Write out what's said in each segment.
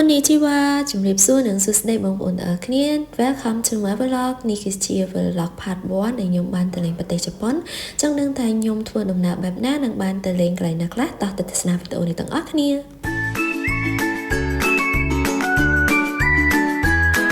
Konnichiwa, Jumrip Su nang susday bang buon Knian. Welcome to my vlog. Ni is chia vlog part 1 ในខ្ញុំបានទៅលេងប្រទេសជប៉ុនចង់ដឹងថាខ្ញុំធ្វើដំណើរបែបណានឹងបានទៅលេងកន្លែងណាខ្លះតោះទៅទស្សនាវីដេអូនេះទាំងអស់គ្នា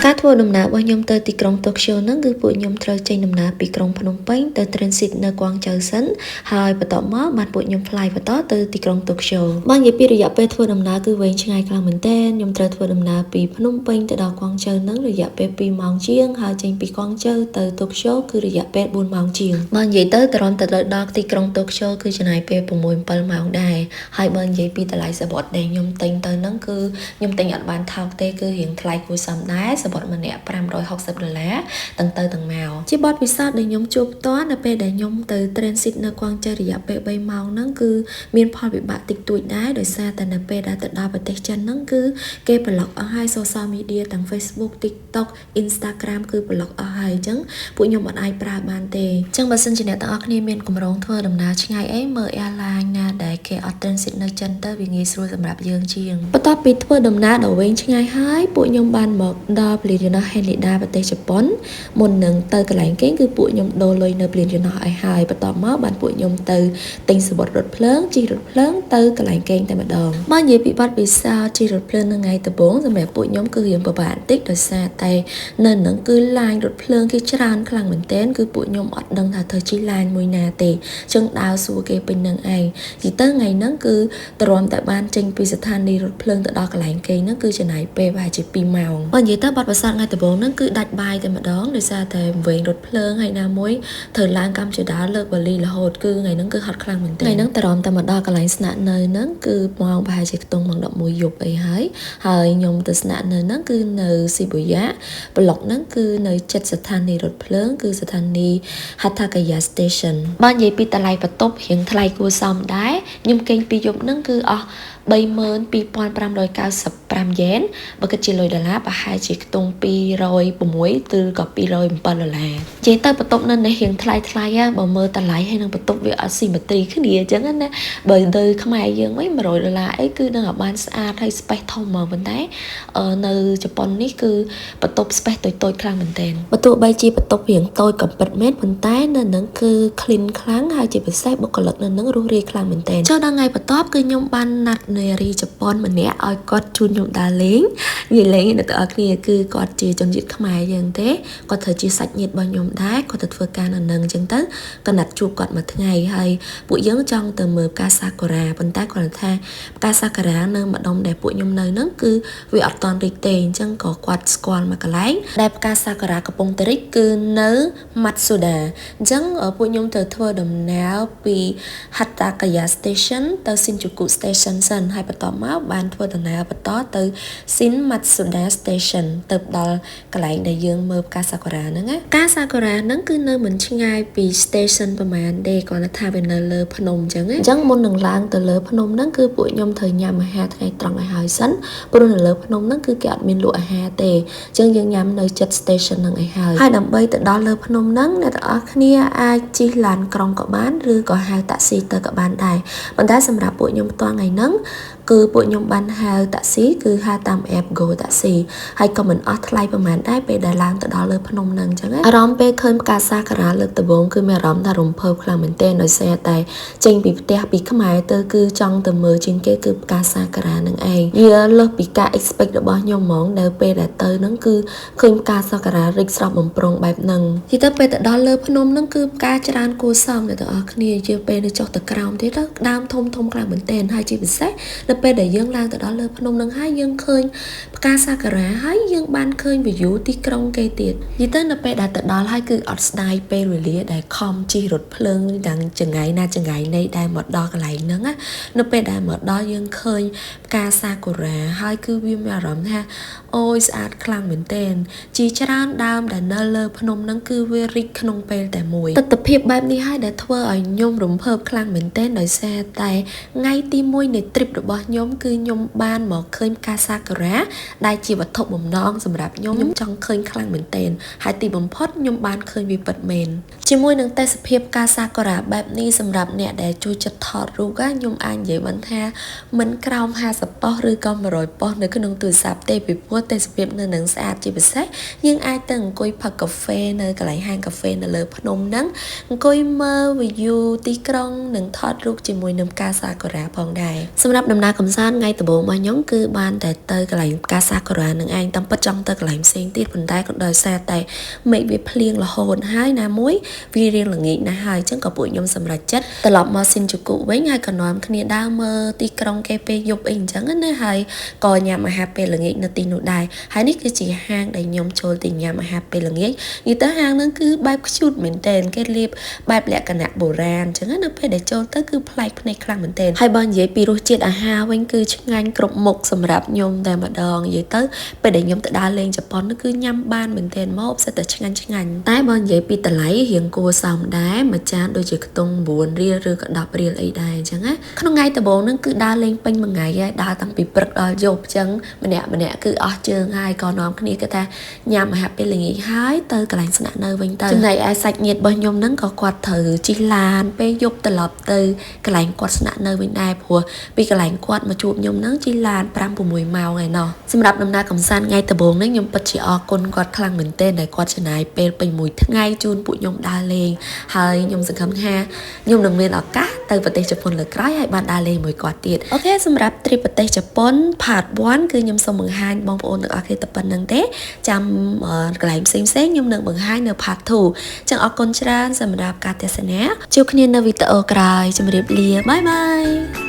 ការធ្វើដំណើររបស់ខ្ញុំទៅទីក្រុងតូក្យូហ្នឹងគឺពួកខ្ញុំត្រូវចេញដំណើរពីក្រុងភ្នំពេញទៅ transit នៅកួងជៅសិនហើយបន្ទាប់មកបានពួកខ្ញុំ fly បន្តទៅទីក្រុងតូក្យូបាននិយាយពីរយៈពេលធ្វើដំណើរគឺវែងឆ្ងាយខ្លាំងមែនទែនខ្ញុំត្រូវធ្វើដំណើរពីភ្នំពេញទៅដល់កួងជៅហ្នឹងរយៈពេល2ម៉ោងជាងហើយចេញពីកួងជៅទៅតូក្យូគឺរយៈពេល4ម៉ោងជាងបាននិយាយទៅត្រង់ទៅដល់ទីក្រុងតូក្យូគឺចំណាយពេល6-7ម៉ោងដែរហើយបើនិយាយពីតម្លៃសបុតដែលខ្ញុំទិញទៅហ្នឹងគឺខ្ញុំទិញអត់បានថោកទេគឺរៀងថ្លៃគួរសមដែរសបុតម្នាក់$560ទាំងទៅទាំងមកជាបទពិសោធន៍ដែលខ្ញុំជួបផ្ទាល់នៅពេលដែលខ្ញុំទៅ transit នៅកួងជ័យរយៈពេល3ម៉ោងហ្នឹងគឺមានផលវិបាកតិចតួចដែរដោយសារតែនៅពេលដែលទៅដល់ប្រទេសចិនហ្នឹងគឺគេប្លុកអស់ហើយ social media ទាំង Facebook TikTok Instagram គឺប្លុកអស់ហើយអញ្ចឹងពួកខ្ញុំអត់អាចប្រើបានទេអញ្ចឹងបើសិនជាអ្នកទាំងអស់គ្នាមានគម្រោងធ្វើដំណើរឆ្ងាយអីមើល airline ណាដែលគេអត់ transit នៅចិនទៅវាងាយស្រួលសម្រាប់យើងជាងបន្ទាប់ពីធ្វើដំណើរដ៏វែងឆ្ងាយហើយពួកខ្ញុំបានមកដល់ Haneda ប្រទេសជប៉ុនមុននឹងទៅកន្លែងគេគឺពួកខ្ញុំដូរលុយនៅ Plane Yonah ឲ្យហើយបន្ទាប់មកបានពួកខ្ញុំទៅទិញសំបុត្ររថភ្លើងជិះរថភ្លើងទៅកន្លែងគេតែម្ដងមកនិយាយពីបទពិសោធន៍ជិះរថភ្លើងនៅថ្ងៃដំបូងសម្រាប់ពួកខ្ញុំគឺរៀងពិបាកបន្តិចដោយសារតែនៅនឹងគឺឡានរថភ្លើងគេច្រើនខ្លាំងមែនទែនគឺពួកខ្ញុំអត់ដឹងថាត្រូវជិះឡានមួយណាទេអញ្ចឹងដើរសួរគេពេញនឹងឯងទីទៅថ្ងៃហ្នឹងគឺទ្រាំតែបានចេញពីស្ថានីយ៍រថភ្លើងទៅដល់កន្លែងគេហ្នឹងគឺចំណាយពេលប្រហែលជា2ម៉ោងបើនិយាយទៅបទពិសោធន៍ថ្ងៃដំបូងហ្នឹងគឺដាច់បាយតែម្ដងដោយសារតែវែងរថភ្លើងហើយណាមួយត្រូវឡើងកម្មជាដាលើកវ៉ាលីរហូតគឺថ្ងៃហ្នឹងគឺហត់ខ្លាំងមែនទែនថ្ងៃហ្នឹងតារំតែមកដល់កន្លែងស្នាក់នៅហ្នឹងគឺម៉ោងប្រហែលជាខ្ទង់ម៉ោង11យប់អីហើយខ្ញុំទៅស្នាក់នៅហ្នឹងគឺនៅស៊ីបូយ៉ាប្លុកហ្នឹងគឺនៅជិតស្ថានីយ៍រថភ្លើងគឺស្ថានីយ៍ Hatagaya Station បើនិយាយពីតម្លៃបន្ទប់រៀងថ្លៃគួរសមដែរខ្ញុំគេងពីយប់ហ្នឹងគឺអស់$32,595 យ៉េនបើគិតជាលុយដុល្លារប្រហែលជាខ្ទង់206ឬក៏$207និយាយទៅបន្ទប់នៅនេះរៀងថ្លៃបើមើលតម្លៃហើយនឹងបន្ទប់វាអត់ស៊ីមេទ្រីគ្នាអញ្ចឹងណាបើទៅខ្មែរយើងវិញ$100អីគឺនឹងឲ្យបានស្អាតហើយ space ធំហ្មងប៉ុន្តែនៅជប៉ុននេះគឺបន្ទប់ space តូចៗខ្លាំងមែនទែនបើទោះបីជាបន្ទប់រៀងតូចក៏ពិតមែនប៉ុន្តែនៅនឹងគឺ clean ខ្លាំងហើយជាពិសេសបុគ្គលិកនៅនឹងរស់រាយខ្លាំងមែនទែនចុះដល់ថ្ងៃបន្ទាប់គឺខ្ញុំបានណាត់នារីជប៉ុនម្នាក់ឲ្យគាត់ជូនខ្ញុំដើរលេងនិយាយលេងអ្នកទាំងអស់គ្នាគឺគាត់ជាជនជាតិខ្មែរយើងទេគាត់ត្រូវជាសាច់ញាតិរបស់ខ្ញុំដែរគាត់ទៅធ្វើការនៅនឹងអញ្ចឹងទៅក៏ណាត់ជួបគាត់មួយថ្ងៃហើយពួកយើងចង់ទៅមើលផ្កាសាគុរ៉ាប៉ុន្តែគាត់ថាផ្កាសាគុរ៉ានៅម្ដុំដែលពួកខ្ញុំនៅហ្នឹងគឺវាអត់តាន់រីកទេអញ្ចឹងក៏គាត់ស្គាល់មកកន្លែងដែលផ្កាសាគុរ៉ាកំពុងតែរីកគឺនៅ Matsuda អញ្ចឹងពួកខ្ញុំទៅធ្វើដំណើរពី Hatagaya Station ទៅ Shinjuku Station សិនហើយបន្ទាប់មកបានធ្វើដំណើរបន្តទៅ Shin Matsuda Station ទៅដល់កន្លែងដែលយើងមើលផ្កាសាគុរ៉ាហ្នឹងណាផ្កាសាគុរ៉ាហ្នឹងគឺនៅមិនឆ្ងាយពី station ប្រហែលទេគាត់ថាវានៅលើភ្នំអញ្ចឹងមុននឹងឡើងទៅលើភ្នំហ្នឹងគឺពួកខ្ញុំត្រូវញ៉ាំអាហារថ្ងៃត្រង់ឲ្យហើយសិនព្រោះនៅលើភ្នំហ្នឹងគឺគេអត់មានលក់អាហារទេអញ្ចឹងយើងញ៉ាំនៅចិត្ត station ហ្នឹងឲ្យហើយដើម្បីទៅដល់លើភ្នំហ្នឹងអ្នកទាំងអស់គ្នាអាចជិះឡានក្រុងក៏បានឬក៏ហៅតាក់ស៊ីទៅក៏បានដែរប៉ុន្តែសម្រាប់ពួកខ្ញុំផ្ទាល់ថ្ងៃហ្នឹងគឺពួកខ្ញុំបានហៅតាក់ស៊ីគឺហៅតាម app Go Taxi ហើយក៏មិនអស់ថ្លៃប្រហែលដែរពេលដែលឡើងទៅដល់លើភ្នំហ្នឹងអញ្ចឹងអារម្មណ៍ពេលឃើញផ្កាសាគុរ៉ាលើកដំបូងគឺមានអារម្មណ៍ថារំភើបខ្លាំងមែនទែនដោយសារតែចេញពីផ្ទះពីខ្មែរទៅគឺចង់ទៅមើលជាងគេគឺផ្កាសាគុរ៉ាហ្នឹងឯងវាលើសពីការ expect របស់ខ្ញុំហ្មងនៅពេលដែលទៅហ្នឹងគឺឃើញផ្កាសាគុរ៉ារីកស្រស់បំព្រងបែបហ្នឹងទីទៅពេលទៅដល់លើភ្នំហ្នឹងគឺផ្កាច្រើនគួរសមអ្នកទាំងអស់គ្នាជាពេលទៅចុះទៅក្រោមទៀតដើមធំខ្លាំងមែនទែនហើយជាពិសេសនៅពេលដែលយើងឡើងទៅដល់លើភ្នំហ្នឹងហើយយើងឃើញផ្កាសាគុរ៉ាហើយយើងបានឃើញ view ទីក្រុងគេទៀតនិយាយទៅនៅពេលដែលទៅដល់ហើយគឺអត់ស្ដាយពេលវេលាដែលខំជិះរថភ្លើងទាំងចង្រៃណាចង្រៃណីដែលមកដល់កន្លែងហ្នឹងណានៅពេលដែលមកដល់យើងឃើញផ្កាសាគុរ៉ាហើយគឺវាមានអារម្មណ៍ថាអូយស្អាតខ្លាំងមែនទែនជាច្រើនដើមដែលនៅលើភ្នំហ្នឹងគឺវារីកក្នុងពេលតែមួយទស្សនភាពបែបនេះហើយដែលធ្វើឲ្យខ្ញុំរំភើបខ្លាំងមែនទែនដោយសារតែថ្ងៃទី1នៃ trip បរបស់ខ្ញុំគឺខ្ញុំបានមកឃើញផ្កាសាគុរ៉ាដែលជាវត្ថុបំណងសម្រាប់ខ្ញុំចង់ឃើញខ្លាំងមែនទែនហើយទីបំផុតខ្ញុំបានឃើញវាពិតមែនជាមួយនឹងទេសភាពផ្កាសាគុរ៉ាបែបនេះសម្រាប់អ្នកដែលចូលចិត្តថតរូបខ្ញុំអាចនិយាយបានថាមិនក្រោម50ប៉ុសឬក៏100ប៉ុសនៅក្នុងទូរស័ព្ទទេពីព្រោះទេសភាពនៅនឹងស្អាតជាពិសេសយើងអាចទៅអង្គុយផឹកកាហ្វេនៅកន្លែងហាងកាហ្វេនៅលើភ្នំហ្នឹងអង្គុយមើល view ទីក្រុងនិងថតរូបជាមួយនឹងផ្កាសាគុរ៉ាផងដែរសម្រាប់ដំណើរកម្សាន្តថ្ងៃដំបូងរបស់ខ្ញុំគឺបានតែទៅកន្លែងផ្កាសាគុរ៉ានឹងឯងតាមពិតចង់ទៅកន្លែងផ្សេងទៀតប៉ុន្តែក៏ដោយសារតែមេឃវាភ្លៀងរហូតហើយណាមួយវារៀងល្ងាចណាស់ហើយអញ្ចឹងក៏ពួកខ្ញុំសម្រេចចិត្តត្រឡប់មកស៊ីនជូគុវិញហើយក៏នាំគ្នាដើរមើលទីក្រុងគេពេលយប់អីអញ្ចឹងណាហើយក៏ញ៉ាំអាហារពេលល្ងាចនៅទីនោះដែរហើយនេះគឺជាហាងដែលខ្ញុំចូលទៅញ៉ាំអាហារពេលល្ងាចនិយាយទៅហាងហ្នឹងគឺបែបខ្ជូតមែនតើគេលាបបែបលក្ខណៈបុរាណអញ្ចឹងនៅពេលដែលចូលទៅគឺប្លែកភ្នែកខ្លាំងមែនតើហើយបើនិយាយពីរសជាតិអាហារវិញគឺឆ្ងាញ់គ្រប់មុខសម្រាប់ខ្ញុំតែម្ដងនិយាយទៅពេលដែលខ្ញុំទៅដើរលេងជប៉ុនគឺញ៉ាំបានមែនតើមកផ្សិតតែឆ្ងាញ់តែបើនិយាយពីតម្លៃរៀងគួរសមដែរមួយចានដូចជាខ្ទង់9រៀលឬក៏10រៀលអីដែរអញ្ចឹងណាក្នុងថ្ងៃដំបូងហ្នឹងគឺដើរលេងពេញមួយថ្ងៃហើយដើរតាំងពីព្រឹកដល់យប់អញ្ចឹងម្នាក់គឺអស់ជើងហើយក៏នាំគ្នាគេថាញ៉ាំអាហារពេលល្ងាចហើយទៅកន្លែងស្នាក់នៅវិញទៅចំណែកឯសាច់ញាតិរបស់ខ្ញុំហ្នឹងក៏គាត់ត្រូវជិះឡានពេលយប់ត្រឡប់ទៅកន្លែងគាត់ស្នាក់នៅវិញដែរព្រោះពីកន្លែងគាត់មកជួបខ្ញុំហ្នឹងជិះឡាន 5-6 ម៉ោងឯណោះសម្រាប់ដំណើរកម្សាន្តថ្ងៃដំបូងនេះខ្ញុំពិតជាអរគុណគាត់ខ្លាំងមែនទែនដែលគាត់ចំណាយពេលពេញមួយថ្ងៃជូនពួកខ្ញុំដើរលេងហើយខ្ញុំសង្ឃឹមថាខ្ញុំនឹងមានឱកាសទៅប្រទេសជប៉ុនលើកក្រោយហើយបានដើរលេងមួយគាត់ទៀតអូខេសម្រាប់ trip ប្រទេសជប៉ុន part 1 គឺខ្ញុំសូមបង្ហាញបងប្អូនទាំងអស់គ្នាតែប៉ុណ្្នឹងទេចាំកន្លែងផ្សេងខ្ញុំនឹងបង្ហាញនៅ part 2ចឹងអរគុណច្រើនសម្រាប់ការទស្សនាជួបគ្នានៅវីដេអូក្រោយជម្រាបលាបាយ